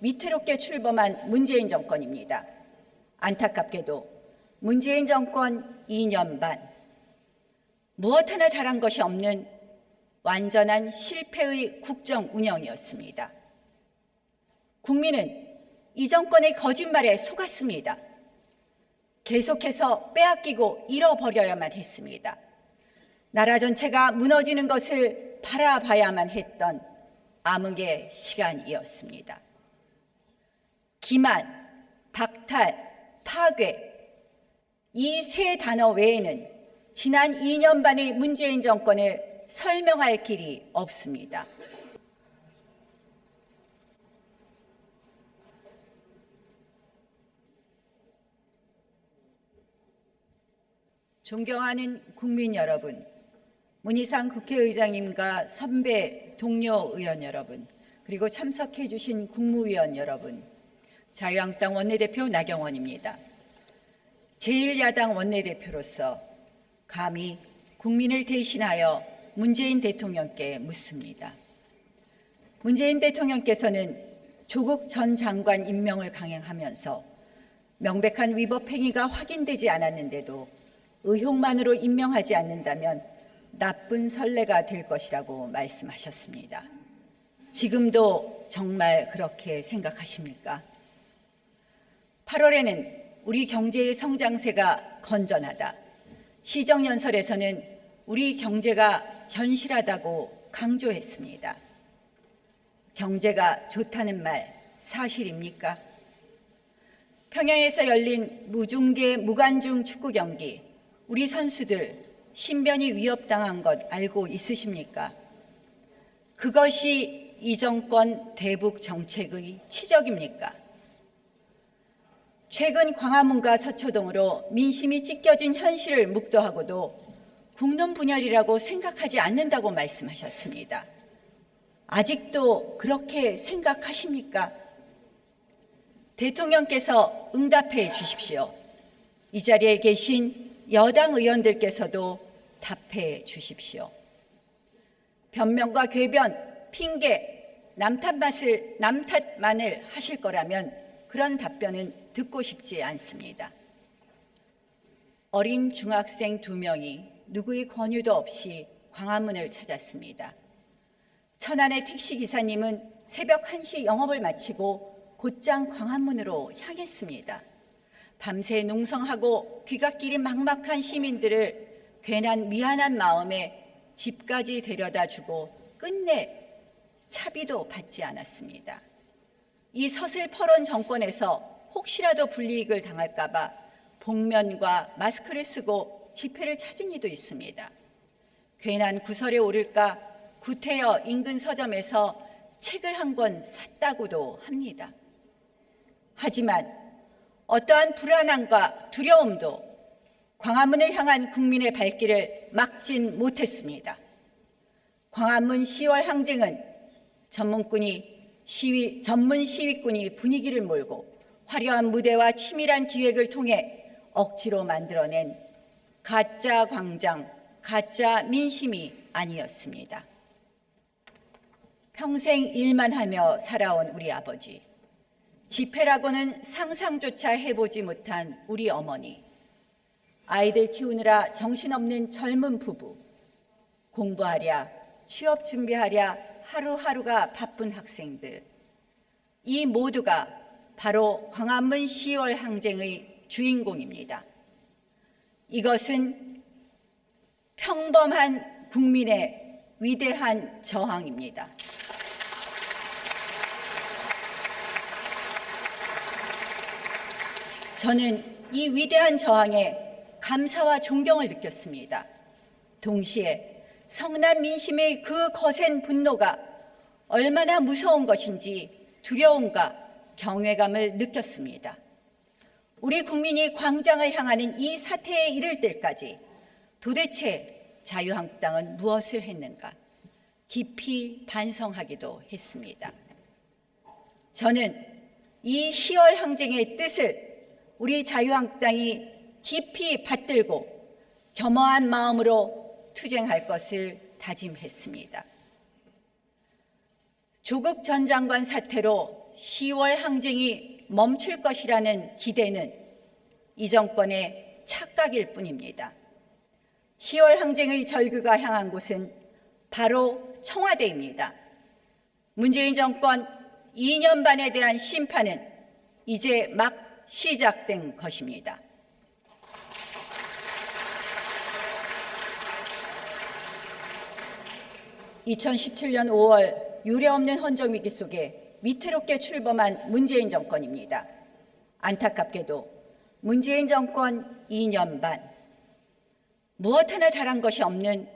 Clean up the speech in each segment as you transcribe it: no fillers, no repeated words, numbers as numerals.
위태롭게 출범한 문재인 정권입니다. 안타깝게도 문재인 정권 2년 반, 무엇 하나 잘한 것이 없는 완전한 실패의 국정 운영이었습니다. 국민은 이 정권의 거짓말에 속았습니다. 계속해서 빼앗기고 잃어버려야만 했습니다. 나라 전체가 무너지는 것을 바라봐야만 했던 암흑의 시간이었습니다. 기만, 박탈, 파괴, 이 세 단어 외에는 지난 2년 반의 문재인 정권을 설명할 길이 없습니다. 존경하는 국민 여러분, 문희상 국회의장님과 선배 동료 의원 여러분, 그리고 참석해 주신 국무위원 여러분, 자유한국당 원내대표 나경원입니다. 제1야당 원내대표로서 감히 국민을 대신하여 문재인 대통령께 묻습니다. 문재인 대통령께서는 조국 전 장관 임명을 강행하면서 명백한 위법 행위가 확인되지 않았는데도 의혹만으로 임명하지 않는다면 나쁜 선례가 될 것이라고 말씀하셨습니다. 지금도 정말 그렇게 생각하십니까? 8월에는 우리 경제의 성장세가 건전하다. 시정연설에서는 우리 경제가 현실하다고 강조했습니다. 경제가 좋다는 말 사실입니까? 평양에서 열린 무중계 무관중 축구 경기, 우리 선수들 신변이 위협당한 것 알고 있으십니까? 그것이 이 정권 대북 정책의 치적입니까? 최근 광화문과 서초동으로 민심이 찢겨진 현실을 묵도하고도 국론 분열이라고 생각하지 않는다고 말씀하셨습니다. 아직도 그렇게 생각하십니까? 대통령께서 응답해 주십시오. 이 자리에 계신 여당 의원들께서도 답해 주십시오. 변명과 궤변, 핑계, 남탓만을 하실 거라면 그런 답변은 듣고 싶지 않습니다. 어린 중학생 2명이 누구의 권유도 없이 광화문을 찾았습니다. 천안의 택시기사님은 새벽 1시 영업을 마치고 곧장 광화문으로 향했습니다. 밤새 농성하고 귀갓길이 막막한 시민들을 괜한 미안한 마음에 집까지 데려다주고 끝내 차비도 받지 않았습니다. 이 서슬퍼런 정권에서 혹시라도 불이익을 당할까 봐 복면과 마스크를 쓰고 집회를 찾은 이도 있습니다. 괜한 구설에 오를까 구태여 인근 서점에서 책을 한 권 샀다고도 합니다. 하지만 어떠한 불안함과 두려움도 광화문을 향한 국민의 발길을 막진 못했습니다. 광화문 10월 항쟁은 전문 시위꾼이 분위기를 몰고 화려한 무대와 치밀한 기획을 통해 억지로 만들어낸 가짜 광장, 가짜 민심이 아니었습니다. 평생 일만 하며 살아온 우리 아버지, 집회라고는 상상조차 해보지 못한 우리 어머니, 아이들 키우느라 정신없는 젊은 부부, 공부하랴, 취업 준비하랴 하루하루가 바쁜 학생들, 이 모두가 바로 광화문 10월 항쟁의 주인공입니다. 이것은 평범한 국민의 위대한 저항입니다. 저는 이 위대한 저항에 감사와 존경을 느꼈습니다. 동시에 성난 민심의 그 거센 분노가 얼마나 무서운 것인지 두려움과 경외감을 느꼈습니다. 우리 국민이 광장을 향하는 이 사태에 이를 때까지 도대체 자유한국당은 무엇을 했는가 깊이 반성하기도 했습니다. 저는 이 10월 항쟁의 뜻을 우리 자유한국당이 깊이 받들고 겸허한 마음으로 투쟁할 것을 다짐했습니다. 조국 전 장관 사태로 10월 항쟁이 멈출 것이라는 기대는 이 정권의 착각일 뿐입니다. 10월 항쟁의 절규가 향한 곳은 바로 청와대입니다. 문재인 정권 2년 반에 대한 심판은 이제 막 시작된 것입니다. (2017년 5월) 유례없는 헌정위기 속에 위태롭게 출범한 문재인 정권입니다. 안타깝게도 문재인 정권 2년 반, 무엇 하나 잘한 것이 없는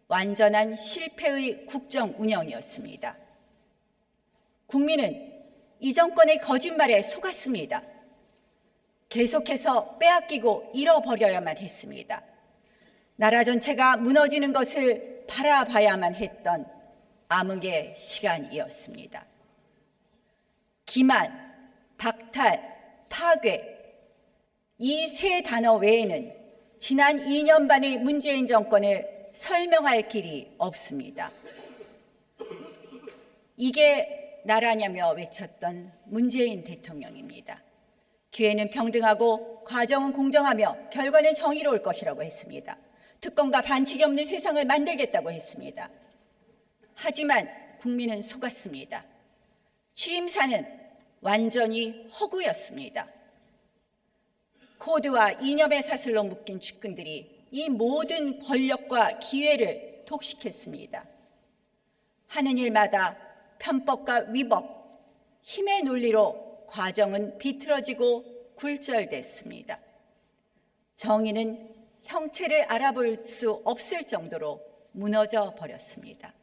완전한 실패의 국정 운영이었습니다. 국민은 이 정권의 거짓말에 속았습니다. 계속해서 빼앗기고 잃어버려야만 했습니다. 나라 전체가 무너지는 것을 바라봐야만 했던 암흑의 시간이었습니다. 기만, 박탈, 파괴, 이 세 단어 외에는 지난 2년 반의 문재인 정권을 설명할 길이 없습니다. 이게 나라냐며 외쳤던 문재인 대통령입니다. 기회는 평등하고 과정은 공정하며 결과는 정의로울 것이라고 했습니다. 특권과 반칙이 없는 세상을 만들겠다고 했습니다. 하지만 국민은 속았습니다. 취임사는 완전히 허구였습니다. 코드와 이념의 사슬로 묶인 측근들이 이 모든 권력과 기회를 독식했습니다. 하는 일마다 편법과 위법, 힘의 논리로 과정은 비틀어지고 굴절됐습니다. 정의는 형체를 알아볼 수 없을 정도로 무너져 버렸습니다.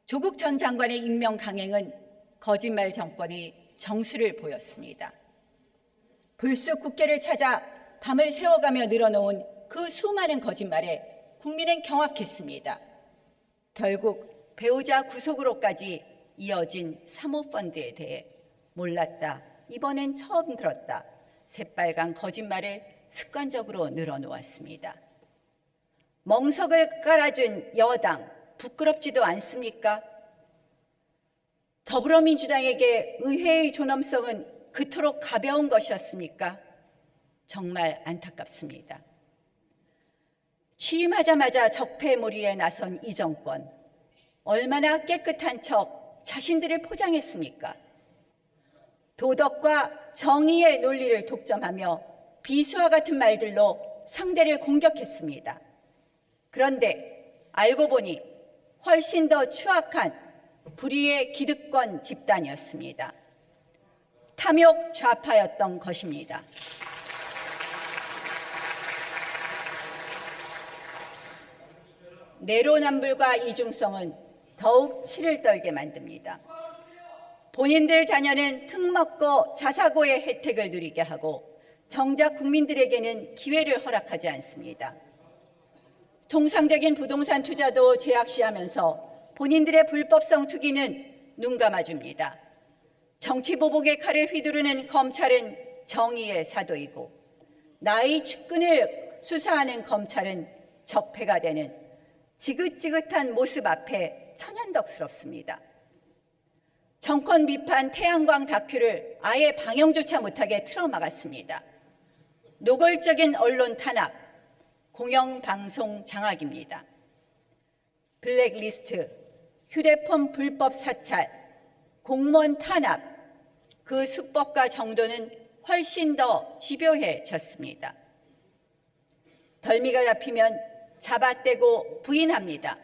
조국 전 장관의 임명 강행은 거짓말 정권의 정수를 보였습니다. 불쑥 국회를 찾아 밤을 새워가며 늘어놓은 그 수많은 거짓말에 국민은 경악했습니다. 결국 배우자 구속으로까지 이어진 사모펀드에 대해 몰랐다, 이번엔 처음 들었다, 새빨간 거짓말을 습관적으로 늘어놓았습니다. 멍석을 깔아준 여당, 부끄럽지도 않습니까? 더불어민주당에게 의회의 존엄성은 그토록 가벼운 것이었습니까? 정말 안타깝습니다. 취임하자마자 적폐몰이에 나선 이 정권, 얼마나 깨끗한 척 자신들을 포장했습니까? 도덕과 정의의 논리를 독점하며 비수와 같은 말들로 상대를 공격했습니다. 그런데 알고 보니 훨씬 더 추악한 불의의 기득권 집단이었습니다. 탐욕 좌파였던 것입니다. 내로남불과 이중성은 더욱 치를 떨게 만듭니다. 본인들 자녀는 특먹고 자사고의 혜택을 누리게 하고 정작 국민들에게는 기회를 허락하지 않습니다. 통상적인 부동산 투자도 제약시하면서 본인들의 불법성 투기는 눈 감아줍니다. 정치보복의 칼을 휘두르는 검찰은 정의의 사도이고 나의 측근을 수사하는 검찰은 적폐가 되는 지긋지긋한 모습 앞에 천연덕스럽습니다. 정권 비판 태양광 다큐를 아예 방영조차 못하게 틀어막았습니다. 노골적인 언론 탄압, 공영방송 장악입니다. 블랙리스트, 휴대폰 불법 사찰, 공무원 탄압, 그 수법과 정도는 훨씬 더 집요해졌습니다. 덜미가 잡히면 잡아떼고 부인합니다.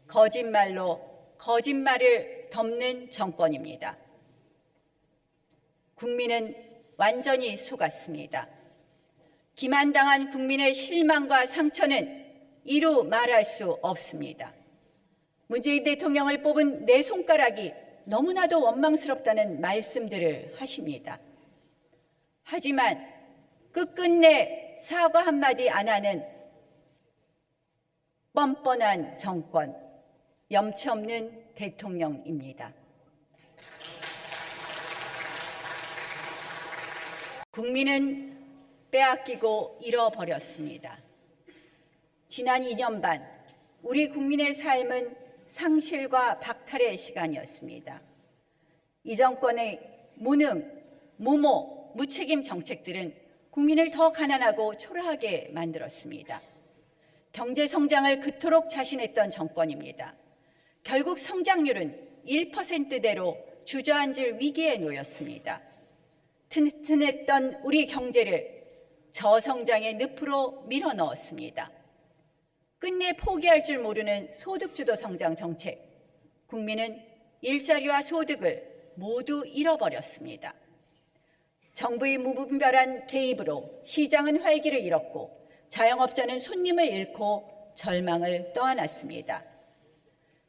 거짓말로 거짓말을 덮는 정권입니다. 국민은 완전히 속았습니다. 기만당한 국민의 실망과 상처는 이루 말할 수 없습니다. 문재인 대통령을 뽑은 내 손가락이 너무나도 원망스럽다는 말씀들을 하십니다. 하지만 끝끝내 사과 한마디 안 하는 뻔뻔한 정권, 염치 없는 대통령입니다. 국민은 빼앗기고 잃어버렸습니다. 지난 2년 반 우리 국민의 삶은 상실과 박탈의 시간이었습니다. 이 정권의 무능, 무모, 무책임 정책들은 국민을 더 가난하고 초라하게 만들었습니다. 경제 성장을 그토록 자신했던 정권입니다. 결국 성장률은 1%대로 주저앉을 위기에 놓였습니다. 튼튼했던 우리 경제를 저성장의 늪으로 밀어넣었습니다. 끝내 포기할 줄 모르는 소득주도 성장 정책, 국민은 일자리와 소득을 모두 잃어버렸습니다. 정부의 무분별한 개입으로 시장은 활기를 잃었고 자영업자는 손님을 잃고 절망을 떠안았습니다.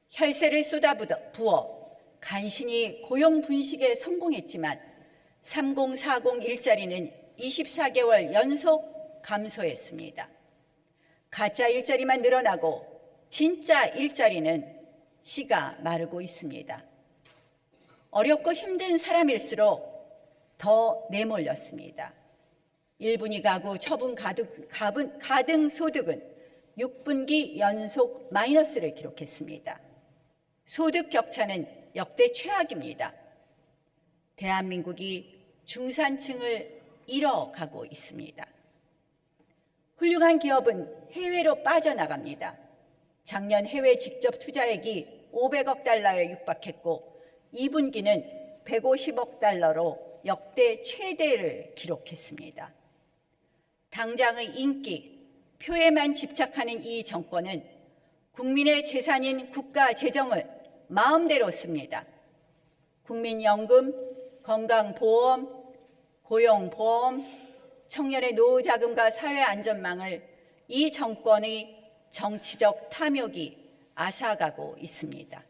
혈세를 쏟아부어 간신히 고용 분식에 성공했지만 3040 일자리는 24개월 연속 감소했습니다. 가짜 일자리만 늘어나고 진짜 일자리는 씨가 마르고 있습니다. 어렵고 힘든 사람일수록 더 내몰렸습니다. 1분위 가구 처분 가등 소득은 6분기 연속 마이너스를 기록했습니다. 소득 격차는 역대 최악입니다. 대한민국이 중산층을 잃어가고 있습니다. 훌륭한 기업은 해외로 빠져나갑니다. 작년 해외 직접 투자액이 500억 달러에 육박했고 2분기는 150억 달러로 역대 최대를 기록했습니다. 당장의 인기, 표에만 집착하는 이 정권은 국민의 재산인 국가 재정을 마음대로 씁니다. 국민연금, 건강보험, 고용보험, 청년의 노후자금과 사회안전망을 이 정권의 정치적 탐욕이 앗아가고 있습니다.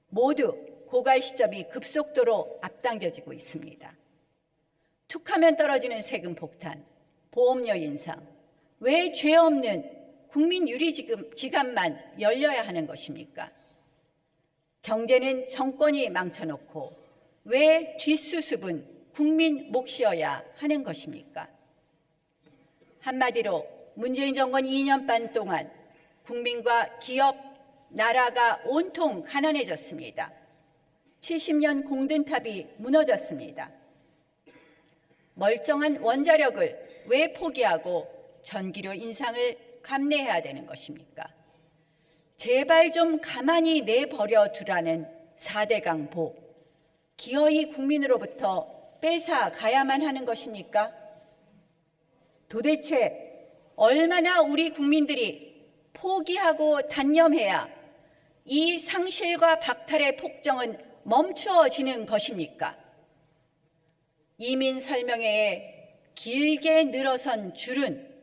모두 고갈 시점이 급속도로 앞당겨지고 있습니다. 툭하면 떨어지는 세금 폭탄, 보험료 인상, 왜 죄 없는 국민 유리지갑만 열려야 하는 것입니까? 경제는 정권이 망쳐놓고 왜 뒷수습은 국민 몫이어야 하는 것입니까? 한마디로 문재인 정권 2년 반 동안 국민과 기업, 나라가 온통 가난해졌습니다. 70년 공든탑이 무너졌습니다. 멀쩡한 원자력을 왜 포기하고 전기료 인상을 감내해야 되는 것입니까? 제발 좀 가만히 내버려 두라는 4대 강보, 기어이 국민으로부터 뺏어 가야만 하는 것입니까? 도대체 얼마나 우리 국민들이 포기하고 단념해야 이 상실과 박탈의 폭정은 멈추어지는 것입니까? 이민 설명회에 길게 늘어선 줄은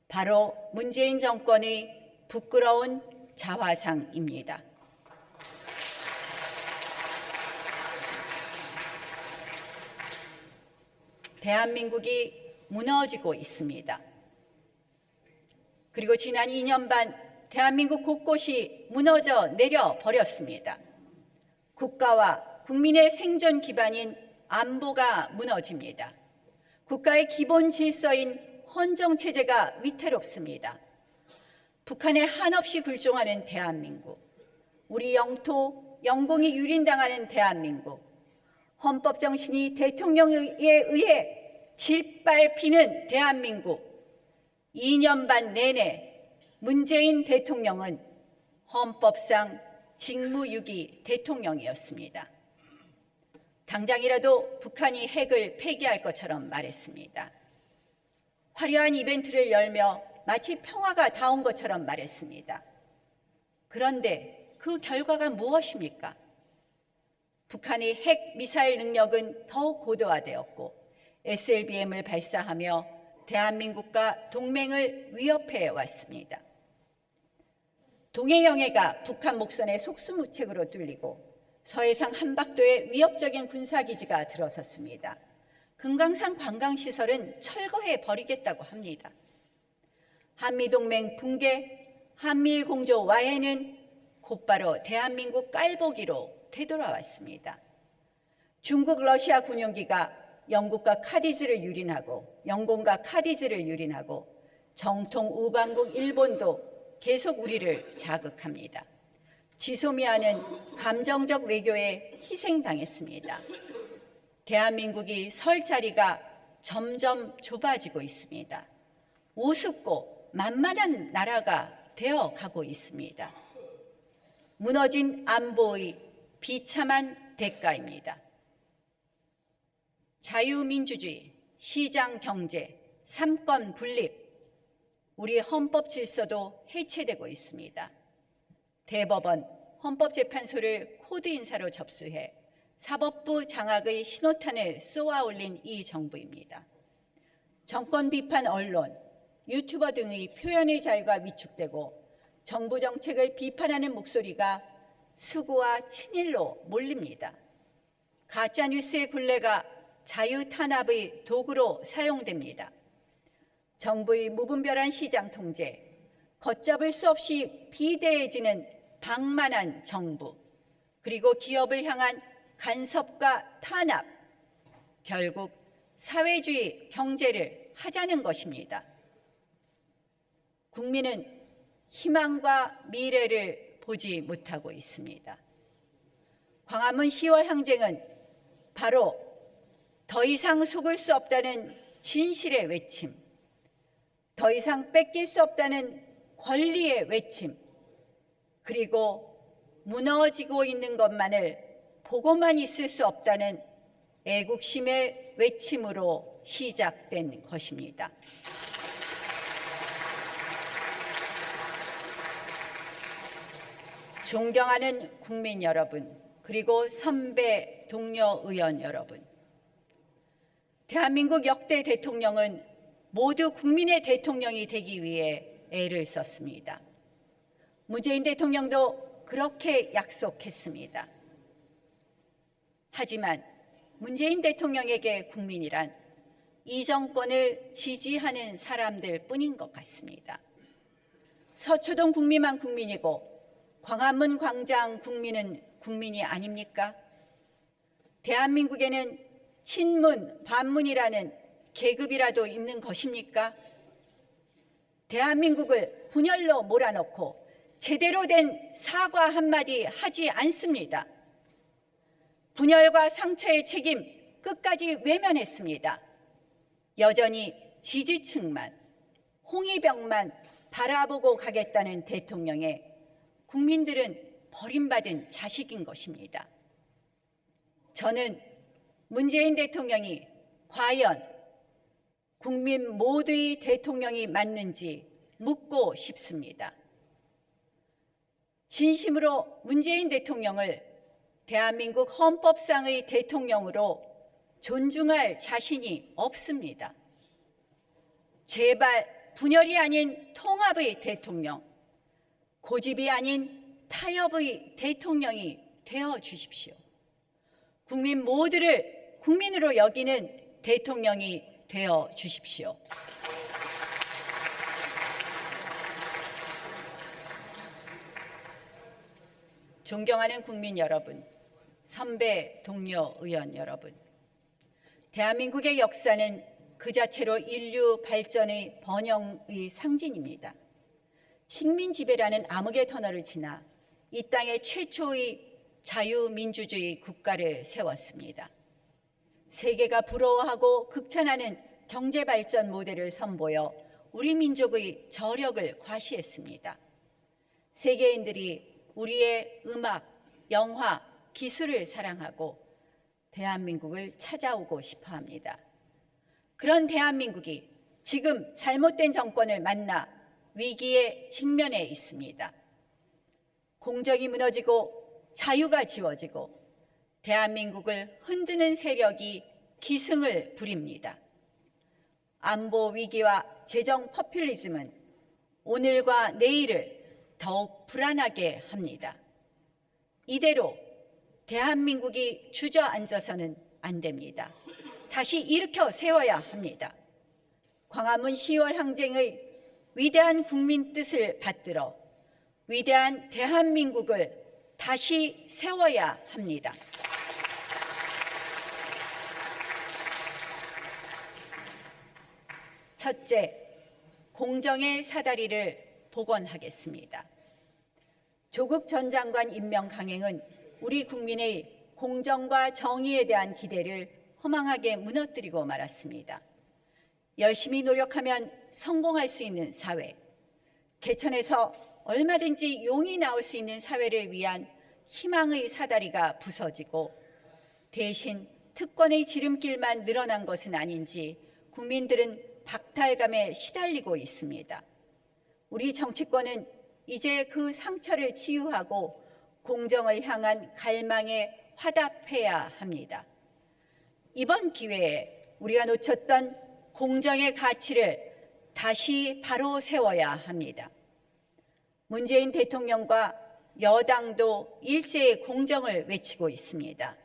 바로 문재인 정권의 부끄러운 자화상입니다. 대한민국이 무너지고 있습니다. 그리고 지난 2년 반 대한민국 곳곳이 무너져 내려 버렸습니다. 국가와 국민의 생존 기반인 안보가 무너집니다. 국가의 기본 질서인 헌정체제가 위태롭습니다. 북한에 한없이 굴종하는 대한민국, 우리 영토, 영공이 유린당하는 대한민국, 헌법 정신이 대통령에 의해 짓밟히는 대한민국, 2년 반 내내 문재인 대통령은 헌법상 직무유기 대통령이었습니다. 당장이라도 북한이 핵을 폐기할 것처럼 말했습니다. 화려한 이벤트를 열며 마치 평화가 닿은 것처럼 말했습니다. 그런데 그 결과가 무엇입니까? 북한의 핵 미사일 능력은 더욱 고도화되었고 SLBM을 발사하며 대한민국과 동맹을 위협해 왔습니다. 동해영해가 북한 목선의 속수무책으로 뚫리고 서해상 한박도에 위협적인 군사기지가 들어섰습니다. 금강산 관광시설은 철거해 버리겠다고 합니다. 한미동맹 붕괴, 한미일 공조 와해는 곧바로 대한민국 깔보기로 되돌아왔습니다. 중국, 러시아 군용기가 영국과 카디즈를 유린하고 영공과 카디즈를 유린하고 정통 우방국 일본도 계속 우리를 자극합니다. 지소미아는 감정적 외교에 희생당했습니다. 대한민국이 설 자리가 점점 좁아지고 있습니다. 우습고 만만한 나라가 되어 가고 있습니다. 무너진 안보의 비참한 대가입니다. 자유민주주의, 시장경제, 삼권 분립, 우리 헌법 질서도 해체되고 있습니다. 대법원, 헌법재판소를 코드 인사로 접수해 사법부 장악의 신호탄을 쏘아 올린 이 정부입니다. 정권 비판 언론, 유튜버 등의 표현의 자유가 위축되고 정부 정책을 비판하는 목소리가 수구와 친일로 몰립니다. 가짜뉴스의 굴레가 자유 탄압의 도구로 사용됩니다. 정부의 무분별한 시장 통제, 걷잡을 수 없이 비대해지는 방만한 정부, 그리고 기업을 향한 간섭과 탄압, 결국 사회주의 경제를 하자는 것입니다. 국민은 희망과 미래를 보지 못하고 있습니다. 광화문 10월 항쟁은 바로 더 이상 속을 수 없다는 진실의 외침, 더 이상 뺏길 수 없다는 권리의 외침, 그리고 무너지고 있는 것만을 보고만 있을 수 없다는 애국심의 외침으로 시작된 것입니다. 존경하는 국민 여러분, 그리고 선배 동료 의원 여러분, 대한민국 역대 대통령은 모두 국민의 대통령이 되기 위해 애를 썼습니다. 문재인 대통령도 그렇게 약속했습니다. 하지만 문재인 대통령에게 국민이란 이 정권을 지지하는 사람들 뿐인 것 같습니다. 서초동 국민만 국민이고 광화문 광장 국민은 국민이 아닙니까? 대한민국에는 친문, 반문이라는 계급이라도 있는 것입니까? 대한민국을 분열로 몰아넣고 제대로 된 사과 한마디 하지 않습니다. 분열과 상처의 책임 끝까지 외면했습니다. 여전히 지지층만, 홍위병만 바라보고 가겠다는 대통령에 국민들은 버림받은 자식인 것입니다. 저는 문재인 대통령이 과연 국민 모두의 대통령이 맞는지 묻고 싶습니다. 진심으로 문재인 대통령을 대한민국 헌법상의 대통령으로 존중할 자신이 없습니다. 제발 분열이 아닌 통합의 대통령, 고집이 아닌 타협의 대통령이 되어 주십시오. 국민 모두를 국민으로 여기는 대통령이 되어 주십시오. 존경하는 국민 여러분, 선배 동료 의원 여러분, 대한민국의 역사는 그 자체로 인류 발전의 번영의 상징입니다. 식민 지배라는 암흑의 터널을 지나 이 땅의 최초의 자유민주주의 국가를 세웠습니다. 세계가 부러워하고 극찬하는 경제발전 모델을 선보여 우리 민족의 저력을 과시했습니다. 세계인들이 우리의 음악, 영화, 기술을 사랑하고 대한민국을 찾아오고 싶어합니다. 그런 대한민국이 지금 잘못된 정권을 만나 위기에 직면해 있습니다. 공정이 무너지고 자유가 지워지고 대한민국을 흔드는 세력이 기승을 부립니다. 안보 위기와 재정 포퓰리즘은 오늘과 내일을 더욱 불안하게 합니다. 이대로 대한민국이 주저앉아서는 안 됩니다. 다시 일으켜 세워야 합니다. 광화문 10월 항쟁의 위대한 국민 뜻을 받들어 위대한 대한민국을 다시 세워야 합니다. 첫째, 공정의 사다리를 복원하겠습니다. 조국 전 장관 임명 강행은 우리 국민의 공정과 정의에 대한 기대를 허망하게 무너뜨리고 말았습니다. 열심히 노력하면 성공할 수 있는 사회, 개천에서 얼마든지 용이 나올 수 있는 사회를 위한 희망의 사다리가 부서지고 대신 특권의 지름길만 늘어난 것은 아닌지 국민들은 박탈감에 시달리고 있습니다. 우리 정치권은 이제 그 상처를 치유하고 공정을 향한 갈망에 화답해야 합니다. 이번 기회에 우리가 놓쳤던 공정의 가치를 다시 바로 세워야 합니다. 문재인 대통령과 여당도 일제히 공정을 외치고 있습니다.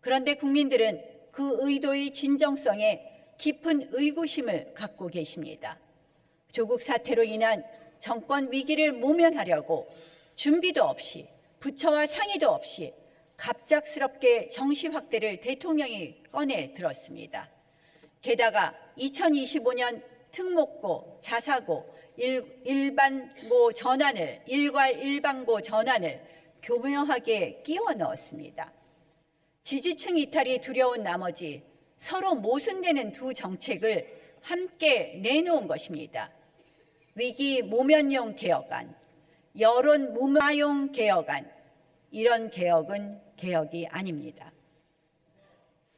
그런데 국민들은 그 의도의 진정성에 깊은 의구심을 갖고 계십니다. 조국 사태로 인한 정권 위기를 모면하려고 준비도 없이 부처와 상의도 없이 갑작스럽게 정시 확대를 대통령이 꺼내 들었습니다. 게다가 2025년 특목고, 자사고, 일반고 전환을, 일괄 일반고 전환을 교묘하게 끼워 넣었습니다. 지지층 이탈이 두려운 나머지 서로 모순되는 두 정책을 함께 내놓은 것입니다. 위기 모면용 개혁안, 여론 무마용 개혁안, 이런 개혁은 개혁이 아닙니다.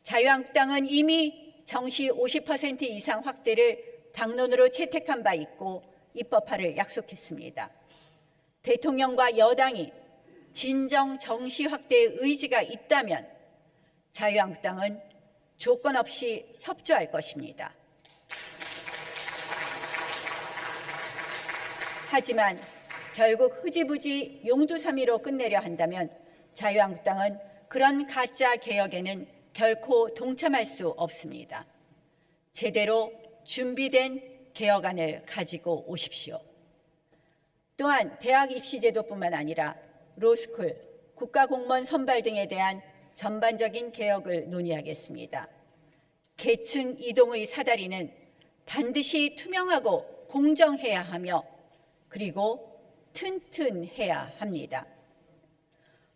자유한국당은 이미 정시 50% 이상 확대를 당론으로 채택한 바 있고 입법화를 약속했습니다. 대통령과 여당이 진정 정시 확대의 의지가 있다면 자유한국당은 조건 없이 협조할 것입니다. 하지만 결국 흐지부지 용두사미로 끝내려 한다면 자유한국당은 그런 가짜 개혁에는 결코 동참할 수 없습니다. 제대로 준비된 개혁안을 가지고 오십시오. 또한 대학 입시제도뿐만 아니라 로스쿨, 국가공무원 선발 등에 대한 전반적인 개혁을 논의하겠습니다. 계층 이동의 사다리는 반드시 투명하고 공정해야 하며 그리고 튼튼해야 합니다.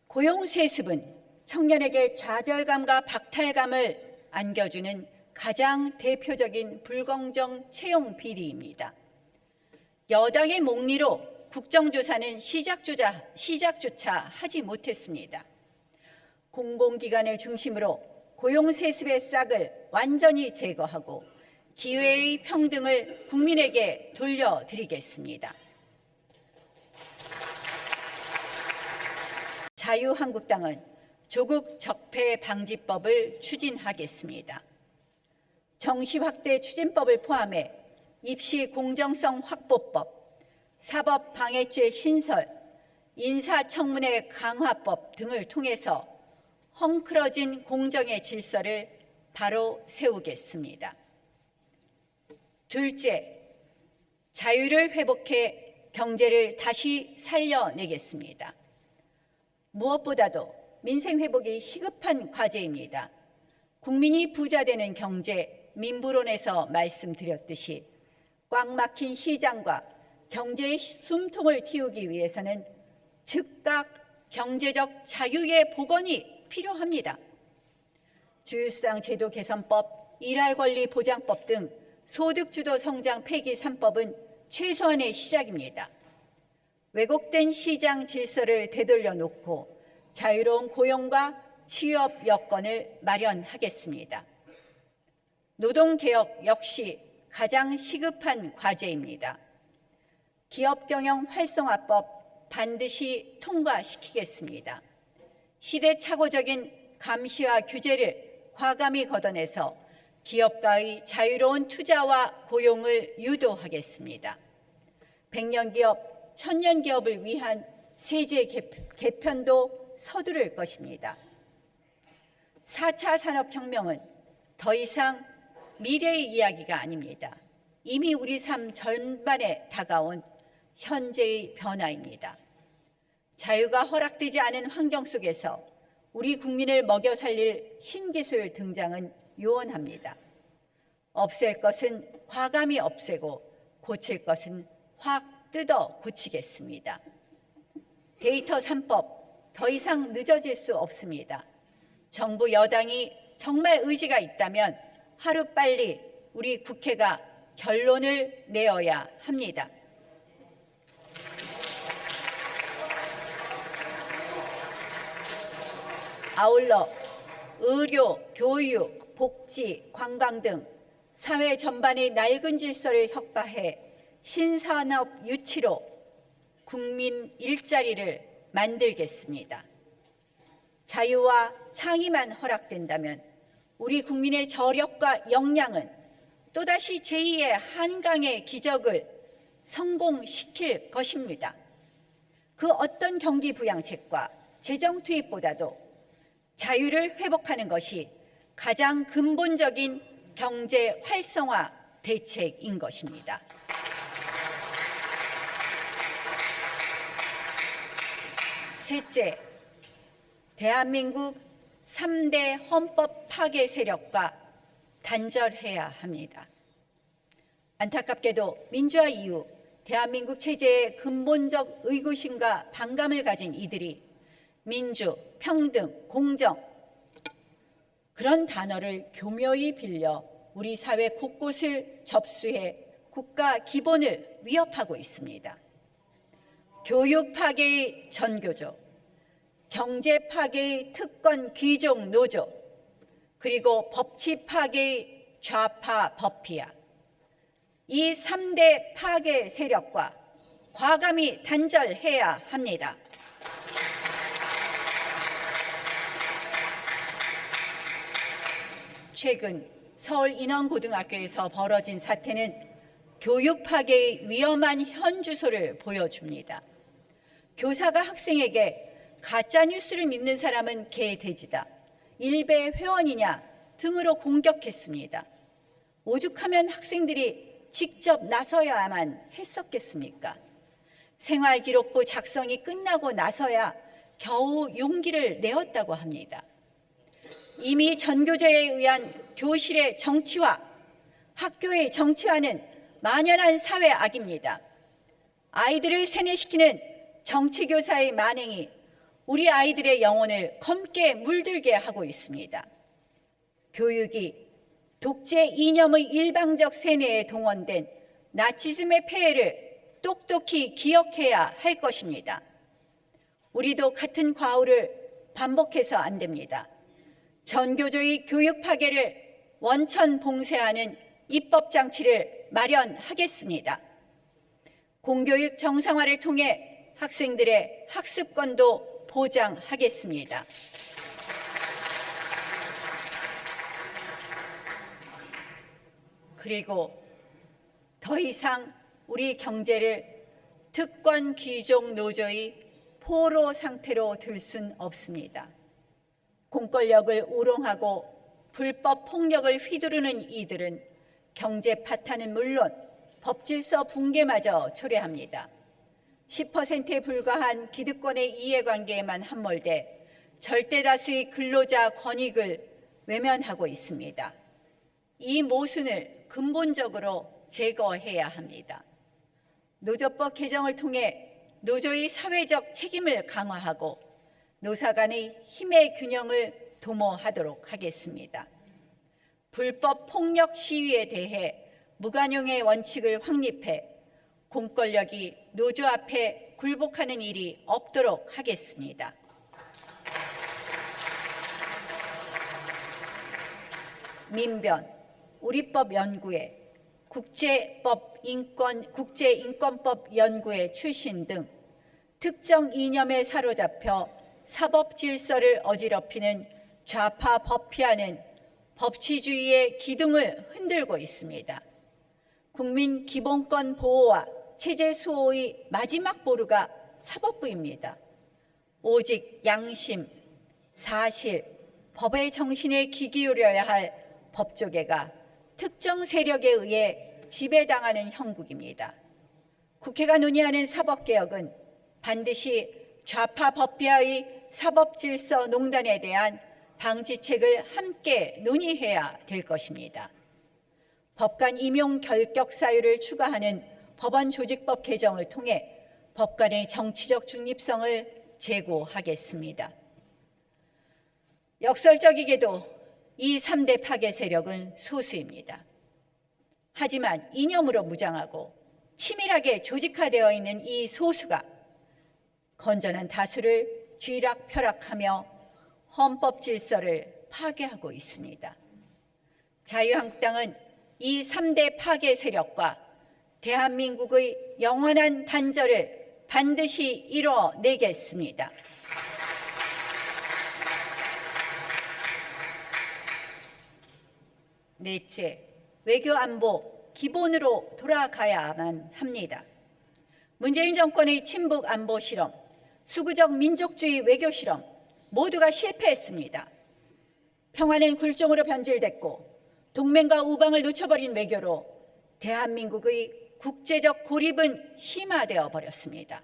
고용세습은 청년에게 좌절감과 박탈감을 안겨주는 가장 대표적인 불공정 채용 비리입니다. 여당의 몽리로 국정조사는 시작조차 하지 못했습니다. 공공기관을 중심으로 고용세습의 싹을 완전히 제거하고 기회의 평등을 국민에게 돌려드리겠습니다. 자유한국당은 조국 적폐 방지법을 추진하겠습니다. 정시 확대 추진법을 포함해 입시 공정성 확보법, 사법 방해죄 신설, 인사청문회 강화법 등을 통해서 헝클어진 공정의 질서를 바로 세우겠습니다. 둘째, 자유를 회복해 경제를 다시 살려내겠습니다. 무엇보다도 민생 회복이 시급한 과제입니다. 국민이 부자 되는 경제, 민부론에서 말씀드렸듯이 꽉 막힌 시장과 경제의 숨통을 틔우기 위해서는 즉각 경제적 자유의 복원이 필요합니다. 주휴수당 제도 개선법, 일할 권리 보장법 등 소득주도 성장 폐기 3법은 최소한의 시작입니다. 왜곡된 시장 질서를 되돌려 놓고 자유로운 고용과 취업 여건을 마련하겠습니다. 노동개혁 역시 가장 시급한 과제입니다. 기업경영 활성화법 반드시 통과시키겠습니다. 시대착오적인 감시와 규제를 과감히 걷어내서 기업가의 자유로운 투자와 고용을 유도하겠습니다. 100년기업, 1000년기업을 위한 세제 개편도 서두를 것입니다. 4차 산업혁명은 더 이상 미래의 이야기가 아닙니다. 이미 우리 삶 전반에 다가온 현재의 변화입니다. 자유가 허락되지 않은 환경 속에서 우리 국민을 먹여 살릴 신기술 등장은 요원합니다. 없앨 것은 과감히 없애고 고칠 것은 확 뜯어 고치겠습니다. 데이터 3법 더 이상 늦어질 수 없습니다. 정부 여당이 정말 의지가 있다면 하루빨리 우리 국회가 결론을 내어야 합니다. 아울러 의료, 교육, 복지, 관광 등 사회 전반의 낡은 질서를 혁파해 신산업 유치로 국민 일자리를 만들겠습니다. 자유와 창의만 허락된다면 우리 국민의 저력과 역량은 또다시 제2의 한강의 기적을 성공시킬 것입니다. 그 어떤 경기 부양책과 재정 투입보다도 자유를 회복하는 것이 가장 근본적인 경제 활성화 대책인 것입니다. 셋째, 대한민국 3대 헌법 파괴 세력과 단절해야 합니다. 안타깝게도 민주화 이후 대한민국 체제의 근본적 의구심과 반감을 가진 이들이 민주, 평등, 공정 그런 단어를 교묘히 빌려 우리 사회 곳곳을 접수해 국가 기본을 위협하고 있습니다. 교육 파괴의 전교조, 경제 파괴의 특권 귀족 노조, 그리고 법치 파괴의 좌파 법피아. 이 3대 파괴 세력과 과감히 단절해야 합니다. 최근 서울 인원고등학교에서 벌어진 사태는 교육 파괴의 위험한 현주소를 보여줍니다. 교사가 학생에게 가짜뉴스를 믿는 사람은 개돼지다, 일베 회원이냐 등으로 공격했습니다. 오죽하면 학생들이 직접 나서야만 했었겠습니까? 생활기록부 작성이 끝나고 나서야 겨우 용기를 내었다고 합니다. 이미 전교조에 의한 교실의 정치화, 학교의 정치화는 만연한 사회 악입니다. 아이들을 세뇌시키는 정치교사의 만행이 우리 아이들의 영혼을 검게 물들게 하고 있습니다. 교육이 독재 이념의 일방적 세뇌에 동원된 나치즘의 폐해를 똑똑히 기억해야 할 것입니다. 우리도 같은 과오를 반복해서 안 됩니다. 전교조의 교육 파괴를 원천 봉쇄하는 입법 장치를 마련하겠습니다. 공교육 정상화를 통해 학생들의 학습권도 보장하겠습니다. 그리고 더 이상 우리 경제를 특권 귀족 노조의 포로 상태로 둘 순 없습니다. 공권력을 우롱하고 불법 폭력을 휘두르는 이들은 경제 파탄은 물론 법질서 붕괴마저 초래합니다. 10%에 불과한 기득권의 이해관계에만 함몰돼 절대다수의 근로자 권익을 외면하고 있습니다. 이 모순을 근본적으로 제거해야 합니다. 노조법 개정을 통해 노조의 사회적 책임을 강화하고 노사 간의 힘의 균형을 도모하도록 하겠습니다. 불법 폭력 시위에 대해 무관용의 원칙을 확립해 공권력이 노조 앞에 굴복하는 일이 없도록 하겠습니다. 민변, 우리법연구회, 국제인권법 연구회 출신 등 특정 이념에 사로잡혀 사법 질서를 어지럽히는 좌파 법피아는 법치주의의 기둥을 흔들고 있습니다. 국민 기본권 보호와 체제 수호의 마지막 보루가 사법부입니다. 오직 양심, 사실, 법의 정신에 귀 기울여야 할 법조계가 특정 세력에 의해 지배당하는 형국입니다. 국회가 논의하는 사법개혁은 반드시 좌파 법비하의 사법질서농단에 대한 방지책을 함께 논의해야 될 것입니다. 법관 임용 결격 사유를 추가하는 법원 조직법 개정을 통해 법관의 정치적 중립성을 제고하겠습니다. 역설적이게도 이 3대 파괴 세력은 소수입니다. 하지만 이념으로 무장하고 치밀하게 조직화되어 있는 이 소수가 건전한 다수를 쥐락펴락하며 헌법 질서를 파괴하고 있습니다. 자유한국당은 이 3대 파괴 세력과 대한민국의 영원한 단절을 반드시 이뤄내겠습니다. 넷째, 외교 안보 기본으로 돌아가야만 합니다. 문재인 정권의 친북 안보 실험, 수구적 민족주의 외교 실험 모두가 실패했습니다. 평화는 굴종으로 변질됐고 동맹과 우방을 놓쳐버린 외교로 대한민국의 국제적 고립은 심화되어 버렸습니다.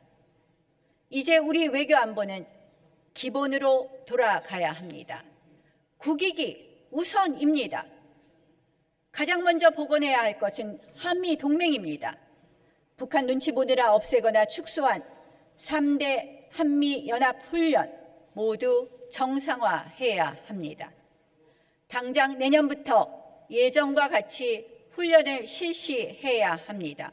이제 우리 외교 안보는 기본으로 돌아가야 합니다. 국익이 우선입니다. 가장 먼저 복원해야 할 것은 한미 동맹입니다. 북한 눈치 보느라 없애거나 축소한 3대 한미 연합 훈련 모두 정상화해야 합니다. 당장 내년부터 예정과 같이 훈련을 실시해야 합니다.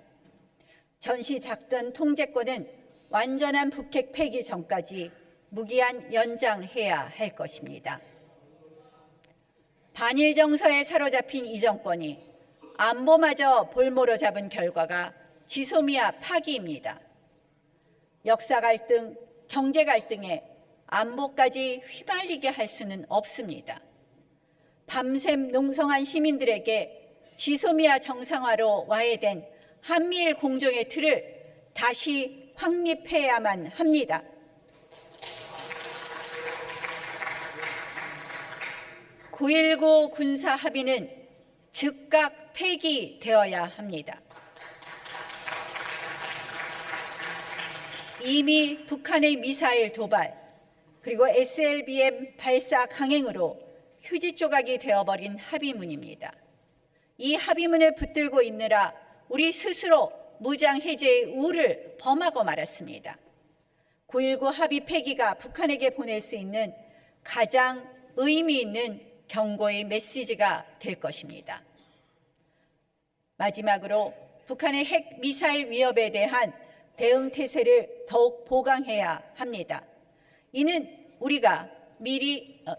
전시작전 통제권은 완전한 북핵 폐기 전까지 무기한 연장해야 할 것입니다. 반일 정서에 사로잡힌 이 정권이 안보마저 볼모로 잡은 결과가 지소미아 파기입니다. 역사 갈등, 경제 갈등에 안보까지 휘말리게 할 수는 없습니다. 밤샘 농성한 시민들에게 지소미아 정상화로 와해된 한미일 공정의 틀을 다시 확립해야만 합니다. (9.19) 군사 합의는 즉각 폐기되어야 합니다. 이미 북한의 미사일 도발 그리고 SLBM 발사 강행으로 휴지 조각이 되어버린 합의문입니다. 이 합의문을 붙들고 있느라 우리 스스로 무장 해제의 우를 범하고 말았습니다. 9.19 합의 폐기가 북한에게 보낼 수 있는 가장 의미 있는 경고의 메시지가 될 것입니다. 마지막으로 북한의 핵 미사일 위협에 대한 대응 태세를 더욱 보강해야 합니다. 이는 우리가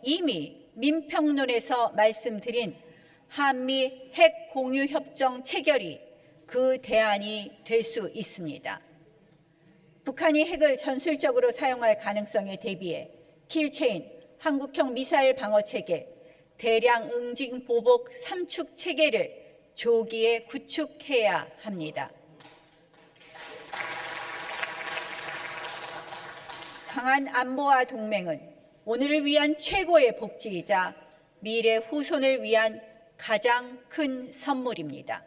이미 민평론에서 말씀드린 한미 핵 공유 협정 체결이 그 대안이 될 수 있습니다. 북한이 핵을 전술적으로 사용할 가능성에 대비해 킬체인, 한국형 미사일 방어 체계, 대량 응징 보복 3축 체계를 조기에 구축해야 합니다. 강한 안보와 동맹은 오늘을 위한 최고의 복지이자 미래 후손을 위한 가장 큰 선물입니다.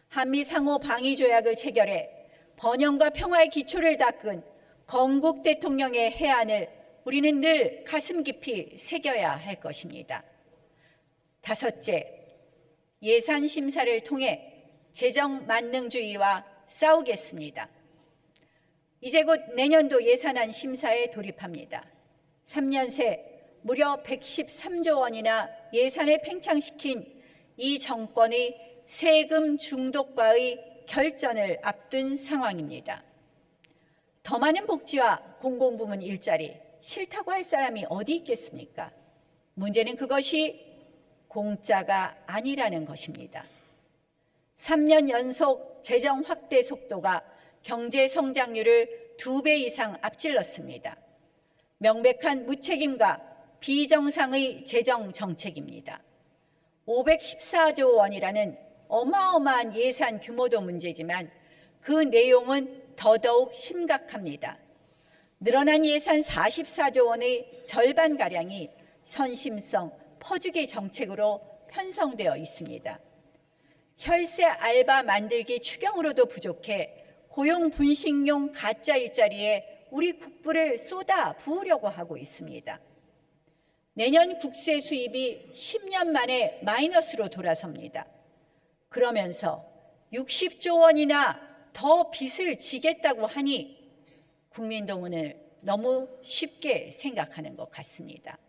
한미 상호 방위 조약을 체결해 번영과 평화의 기초를 닦은 건국 대통령의 해안을 우리는 늘 가슴 깊이 새겨야 할 것입니다. 다섯째, 예산 심사를 통해 재정 만능주의와 싸우겠습니다. 이제 곧 내년도 예산안 심사에 돌입합니다. 3년 새 무려 113조 원이나 예산을 팽창시킨 이 정권의 세금 중독과의 결전을 앞둔 상황입니다. 더 많은 복지와 공공부문 일자리 싫다고 할 사람이 어디 있겠습니까? 문제는 그것이 공짜가 아니라는 것입니다. 3년 연속 재정 확대 속도가 경제 성장률을 2배 이상 앞질렀습니다. 명백한 무책임과 비정상의 재정 정책입니다. 514조 원이라는 어마어마한 예산 규모도 문제지만 그 내용은 더더욱 심각합니다. 늘어난 예산 44조 원의 절반가량이 선심성, 퍼주기 정책으로 편성되어 있습니다. 혈세 알바 만들기 추경으로도 부족해 고용 분식용 가짜 일자리에 우리 국부를 쏟아 부으려고 하고 있습니다. 내년 국세 수입이 10년 만에 마이너스로 돌아섭니다. 그러면서 60조 원이나 더 빚을 지겠다고 하니 국민동원을 너무 쉽게 생각하는 것 같습니다.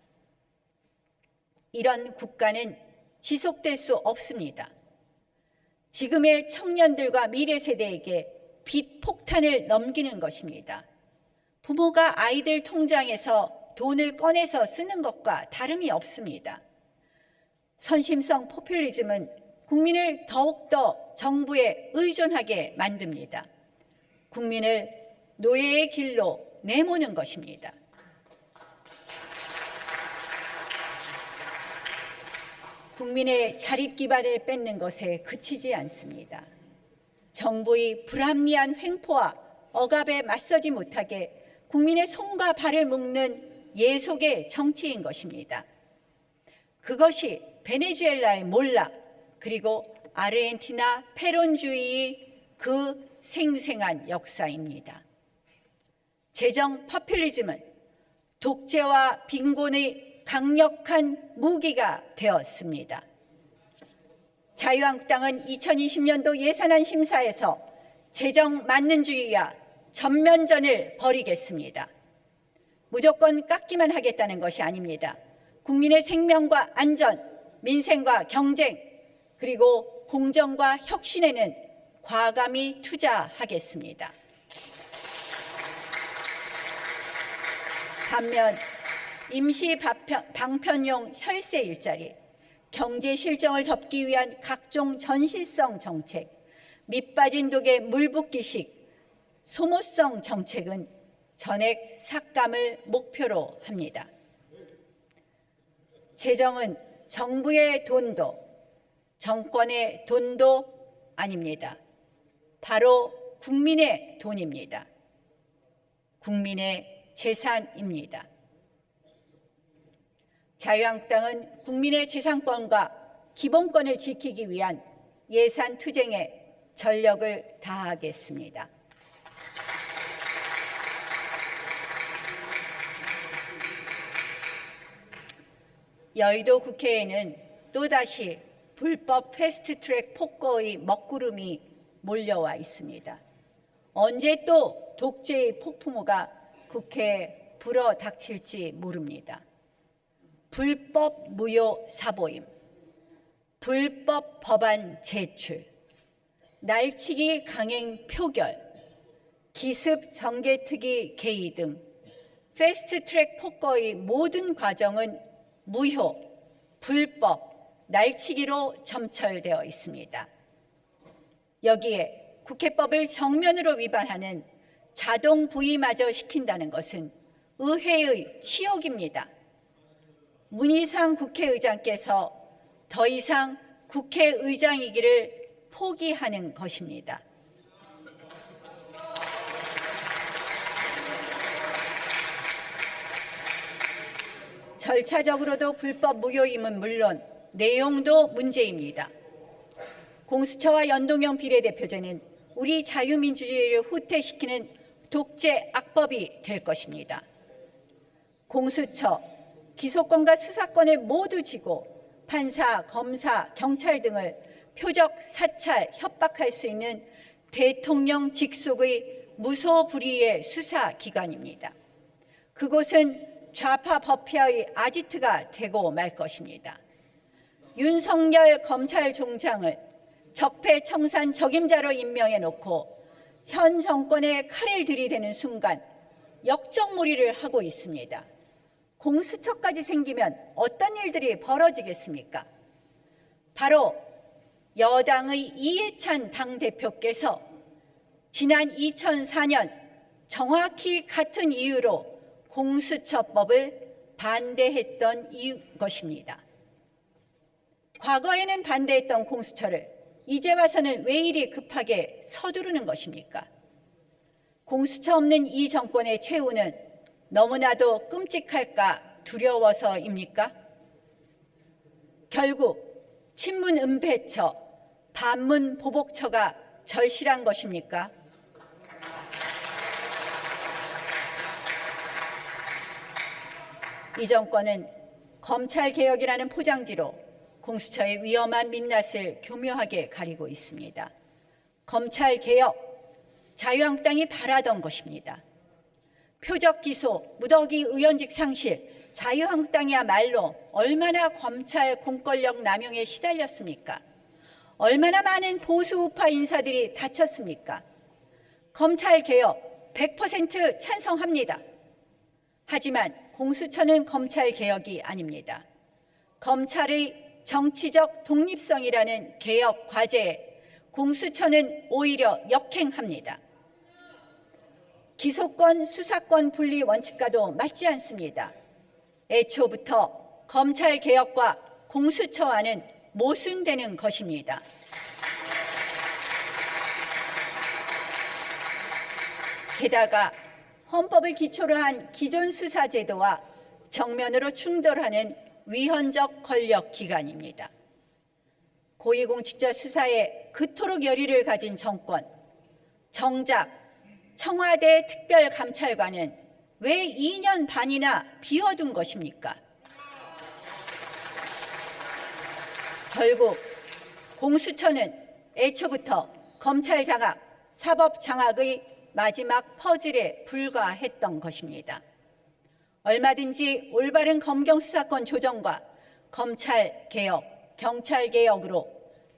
이런 국가는 지속될 수 없습니다. 지금의 청년들과 미래 세대에게 빚 폭탄을 넘기는 것입니다. 부모가 아이들 통장에서 돈을 꺼내서 쓰는 것과 다름이 없습니다. 선심성 포퓰리즘은 국민을 더욱더 정부에 의존하게 만듭니다. 국민을 노예의 길로 내모는 것입니다. 국민의 자립 기반을 뺏는 것에 그치지 않습니다. 정부의 불합리한 횡포와 억압에 맞서지 못하게 국민의 손과 발을 묶는 예속의 정치인 것입니다. 그것이 베네수엘라의 몰락, 그리고 아르헨티나 페론주의의 그 생생한 역사입니다. 재정 포퓰리즘은 독재와 빈곤의 강력한 무기가 되었습니다. 자유한국당은 2020년도 예산안 심사에서 재정 만능주의와 전면전을 벌이겠습니다. 무조건 깎기만 하겠다는 것이 아닙니다. 국민의 생명과 안전, 민생과 경쟁, 그리고 공정과 혁신에는 과감히 투자하겠습니다. 반면 임시 방편용 혈세 일자리, 경제 실정을 덮기 위한 각종 전시성 정책, 밑빠진 독에 물 붓기식 소모성 정책은 전액 삭감을 목표로 합니다. 재정은 정부의 돈도 정권의 돈도 아닙니다. 바로 국민의 돈입니다. 국민의 재산입니다. 자유한국당은 국민의 재산권과 기본권을 지키기 위한 예산 투쟁에 전력을 다하겠습니다. 여의도 국회에는 또다시 불법 패스트트랙 폭거의 먹구름이 몰려와 있습니다. 언제 또 독재의 폭풍우가 국회에 불어닥칠지 모릅니다. 불법 무효 사보임, 불법 법안 제출, 날치기 강행 표결, 기습 정개특위 개의 등 패스트트랙 폭거의 모든 과정은 무효, 불법, 날치기로 점철되어 있습니다. 여기에 국회법을 정면으로 위반하는 자동 부의마저 시킨다는 것은 의회의 치욕입니다. 문희상 국회의장께서 더 이상 국회의장이기를 포기하는 것입니다. 절차적으로도 불법 무효임은 물론 내용도 문제입니다. 공수처와 연동형 비례대표제는 우리 자유민주주의를 후퇴시키는 독재 악법이 될 것입니다. 공수처, 기소권과 수사권을 모두 쥐고 판사, 검사, 경찰 등을 표적 사찰, 협박할 수 있는 대통령 직속의 무소불위의 수사기관입니다. 그곳은 좌파 법회의 아지트가 되고 말 것입니다. 윤석열 검찰총장을 적폐청산 적임자로 임명해 놓고 현 정권에 칼을 들이대는 순간 역적무리를 하고 있습니다. 공수처까지 생기면 어떤 일들이 벌어지겠습니까? 바로 여당의 이해찬 당대표께서 지난 2004년 정확히 같은 이유로 공수처법을 반대했던 것입니다. 과거에는 반대했던 공수처를 이제 와서는 왜 이리 급하게 서두르는 것입니까? 공수처 없는 이 정권의 최후는 너무나도 끔찍할까 두려워서입니까? 결국 친문 은폐처, 반문 보복처가 절실한 것입니까? 이 정권은 검찰개혁이라는 포장지로 공수처의 위험한 민낯을 교묘하게 가리고 있습니다. 검찰개혁, 자유한국당이 바라던 것입니다. 표적 기소, 무더기 의원직 상실, 자유한국당이야말로 얼마나 검찰 공권력 남용에 시달렸습니까? 얼마나 많은 보수 우파 인사들이 다쳤습니까? 검찰개혁 100% 찬성합니다. 하지만 공수처는 검찰개혁이 아닙니다. 검찰의 정치적 독립성이라는 개혁 과제에 공수처는 오히려 역행합니다. 기소권, 수사권 분리 원칙과도 맞지 않습니다. 애초부터 검찰개혁과 공수처와는 모순되는 것입니다. 게다가 헌법을 기초로 한 기존 수사제도와 정면으로 충돌하는 위헌적 권력기관입니다. 고위공직자 수사에 그토록 열의를 가진 정권, 정작 청와대 특별감찰관은 왜 2년 반이나 비워둔 것입니까? 결국 공수처는 애초부터 검찰 장악, 사법 장악의 마지막 퍼즐에 불과했던 것입니다. 얼마든지 올바른 검경 수사권 조정과 검찰 개혁, 경찰 개혁으로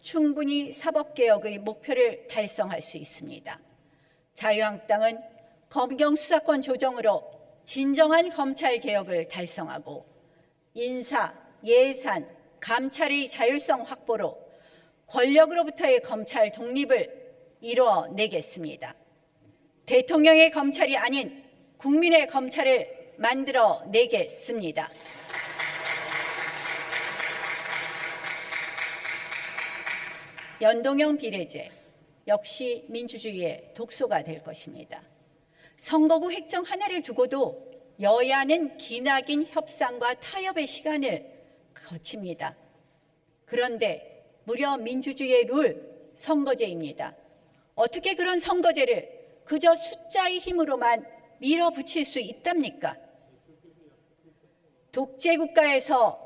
충분히 사법 개혁의 목표를 달성할 수 있습니다. 자유한국당은 검경 수사권 조정으로 진정한 검찰 개혁을 달성하고 인사, 예산, 감찰의 자율성 확보로 권력으로부터의 검찰 독립을 이뤄내겠습니다. 대통령의 검찰이 아닌 국민의 검찰을 만들어내겠습니다. 연동형 비례제 역시 민주주의의 독소가 될 것입니다. 선거구 획정 하나를 두고도 여야는 기나긴 협상과 타협의 시간을 거칩니다. 그런데 무려 민주주의의 룰, 선거제입니다. 어떻게 그런 선거제를 그저 숫자의 힘으로만 밀어붙일 수 있답니까? 독재국가에서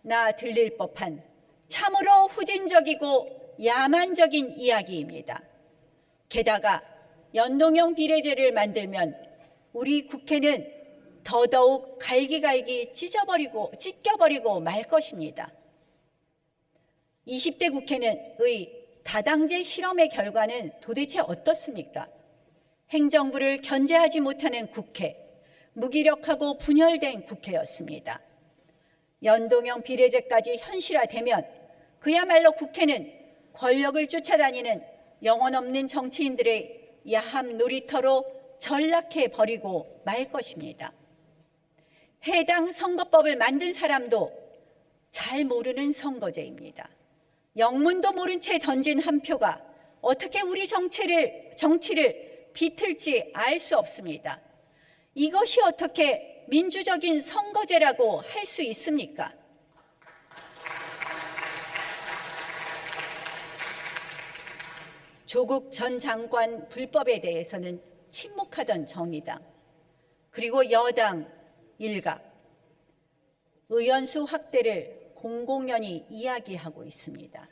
나 들릴 법한 참으로 후진적이고 야만적인 이야기입니다. 게다가 연동형 비례제를 만들면 우리 국회는 더더욱 갈기갈기 찢겨버리고 말 것입니다. 20대 국회는 다당제 실험의 결과는 도대체 어떻습니까? 행정부를 견제하지 못하는 국회, 무기력하고 분열된 국회였습니다. 연동형 비례제까지 현실화되면 그야말로 국회는 권력을 쫓아다니는 영혼 없는 정치인들의 야합 놀이터로 전락해버리고 말 것입니다. 해당 선거법을 만든 사람도 잘 모르는 선거제입니다. 영문도 모른 채 던진 한 표가 어떻게 우리 정치를 비틀지 알 수 없습니다. 이것이 어떻게 민주적인 선거제라고 할 수 있습니까? 조국 전 장관 불법에 대해서는 침묵하던 정의당, 그리고 여당 일각, 의원수 확대를 공공연히 이야기하고 있습니다.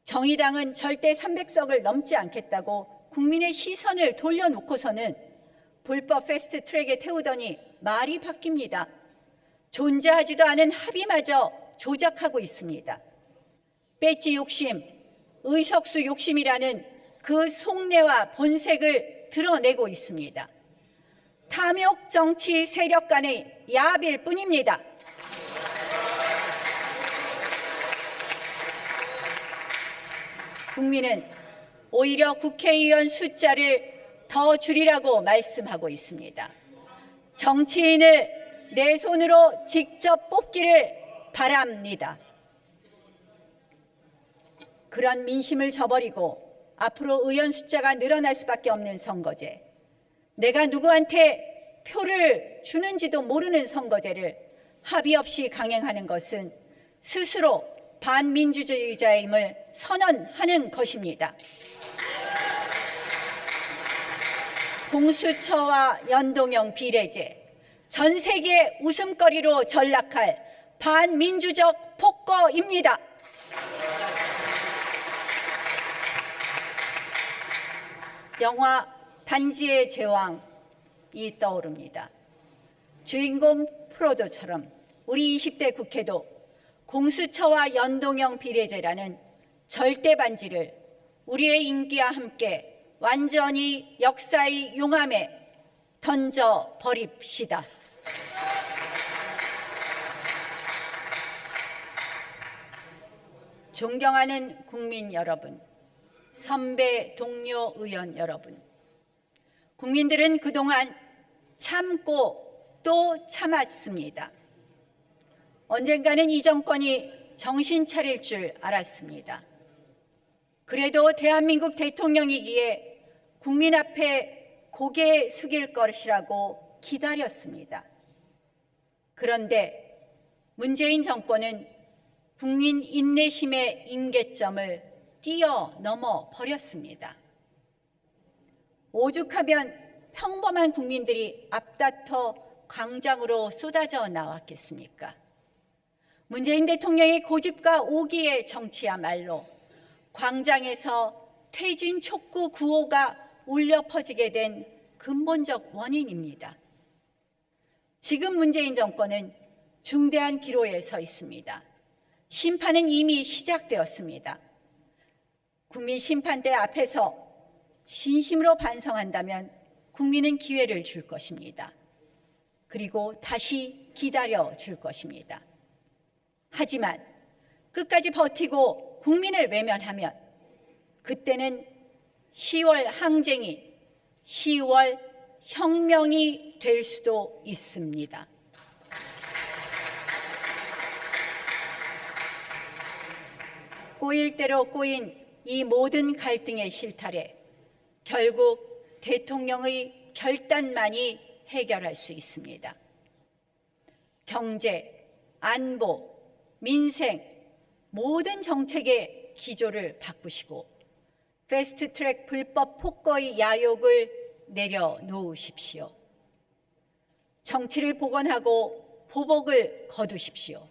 정의당은 절대 300석을 넘지 않겠다고 국민의 시선을 돌려놓고서는 불법 패스트트랙에 태우더니 말이 바뀝니다. 존재하지도 않은 합의마저 조작하고 있습니다. 배지 욕심, 의석수 욕심이라는 그 속내와 본색을 드러내고 있습니다. 탐욕 정치 세력 간의 야합일 뿐입니다. 국민은 오히려 국회의원 숫자를 더 줄이라고 말씀하고 있습니다. 정치인을 내 손으로 직접 뽑기를 바랍니다. 그런 민심을 저버리고 앞으로 의원 숫자가 늘어날 수밖에 없는 선거제, 내가 누구한테 표를 주는지도 모르는 선거제를 합의 없이 강행하는 것은 스스로 반민주주의자임을 선언하는 것입니다. 공수처와 연동형 비례제, 전 세계 웃음거리로 전락할 반민주적 폭거입니다. 영화 반지의 제왕, 떠오릅니다. 주인공 프로도처럼 우리 20대 국회도 공수처와 연동형 비례제라는 절대 반지를 우리의 임기와 함께 완전히 역사의 용암에 던져 버립시다. 존경하는 국민 여러분, 선배 동료 의원 여러분, 국민들은 그동안 참고 또 참았습니다. 언젠가는 이 정권이 정신 차릴 줄 알았습니다. 그래도 대한민국 대통령이기에 국민 앞에 고개 숙일 것이라고 기다렸습니다. 그런데 문재인 정권은 국민 인내심의 임계점을 뛰어넘어 버렸습니다. 오죽하면 평범한 국민들이 앞다퉈 광장으로 쏟아져 나왔겠습니까? 문재인 대통령의 고집과 오기의 정치야말로 광장에서 퇴진 촉구 구호가 울려 퍼지게 된 근본적 원인입니다. 지금 문재인 정권은 중대한 기로에 서 있습니다. 심판은 이미 시작되었습니다. 국민심판대 앞에서 진심으로 반성한다면 국민은 기회를 줄 것입니다. 그리고 다시 기다려 줄 것입니다. 하지만 끝까지 버티고 국민을 외면하면 그때는 10월 항쟁이 10월 혁명이 될 수도 있습니다. 꼬일 대로 꼬인 이 모든 갈등의 실타래, 결국 대통령의 결단만이 해결할 수 있습니다. 경제, 안보, 민생, 모든 정책의 기조를 바꾸시고 패스트트랙 불법 폭거의 야욕을 내려놓으십시오. 정치를 복원하고 보복을 거두십시오.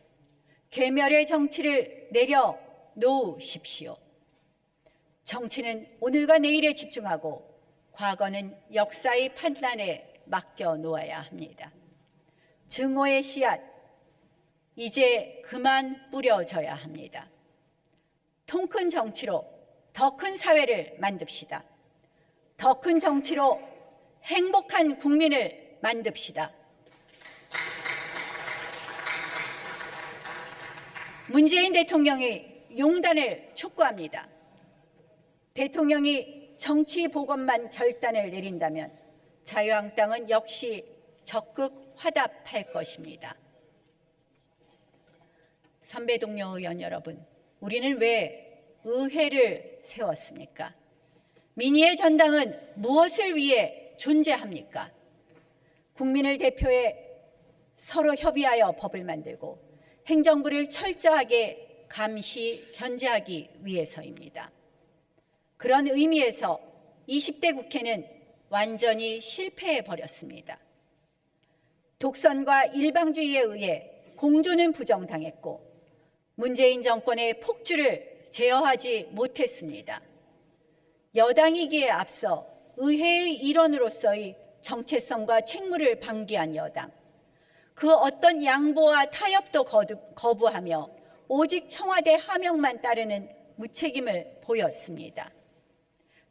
괴멸의 정치를 내려놓으십시오. 정치는 오늘과 내일에 집중하고 과거는 역사의 판단에 맡겨놓아야 합니다. 증오의 씨앗, 이제 그만 뿌려져야 합니다. 통 큰 정치로 더 큰 사회를 만듭시다. 더 큰 정치로 행복한 국민을 만듭시다. 문재인 대통령이 용단을 촉구합니다. 대통령이 정치 복원만 결단을 내린다면 자유한국당은 역시 적극 화답할 것입니다. 선배 동료 의원 여러분, 우리는 왜 의회를 세웠습니까? 민의의 전당은 무엇을 위해 존재합니까? 국민을 대표해 서로 협의하여 법을 만들고 행정부를 철저하게 감시, 견제하기 위해서입니다. 그런 의미에서 20대 국회는 완전히 실패해버렸습니다. 독선과 일방주의에 의해 공조는 부정당했고 문재인 정권의 폭주를 제어하지 못했습니다. 여당이기에 앞서 의회의 일원으로서의 정체성과 책무를 방기한 여당, 그 어떤 양보와 타협도 거부하며 오직 청와대 하명만 따르는 무책임을 보였습니다.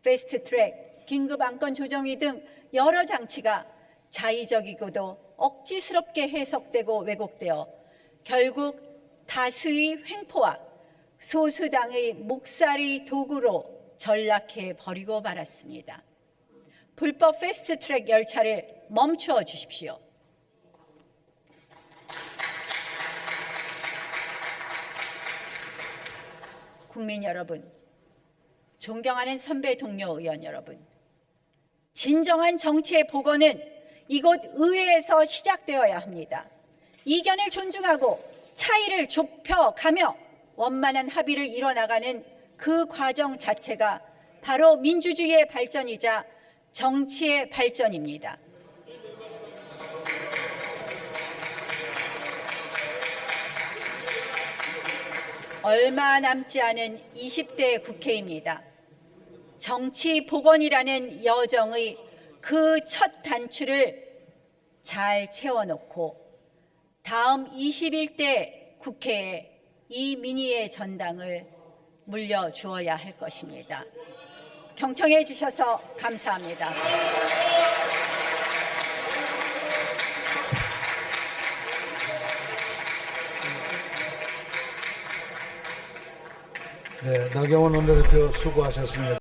패스트트랙, 긴급안건 조정위 등 여러 장치가 자의적이고도 억지스럽게 해석되고 왜곡되어 결국 다수의 횡포와 소수당의 묵살의 도구로 전락해 버리고 말았습니다. 불법 패스트트랙 열차를 멈추어 주십시오. 국민 여러분, 존경하는 선배 동료 의원 여러분, 진정한 정치의 복원은 이곳 의회에서 시작되어야 합니다. 이견을 존중하고 차이를 좁혀가며 원만한 합의를 이뤄나가는 그 과정 자체가 바로 민주주의의 발전이자 정치의 발전입니다. 얼마 남지 않은 20대 국회입니다. 정치 복원이라는 여정의 그 첫 단추를 잘 채워놓고 다음 21대 국회에 이 민의의 전당을 물려주어야 할 것입니다. 경청해 주셔서 감사합니다. 네, 나경원 원내대표 수고하셨습니다.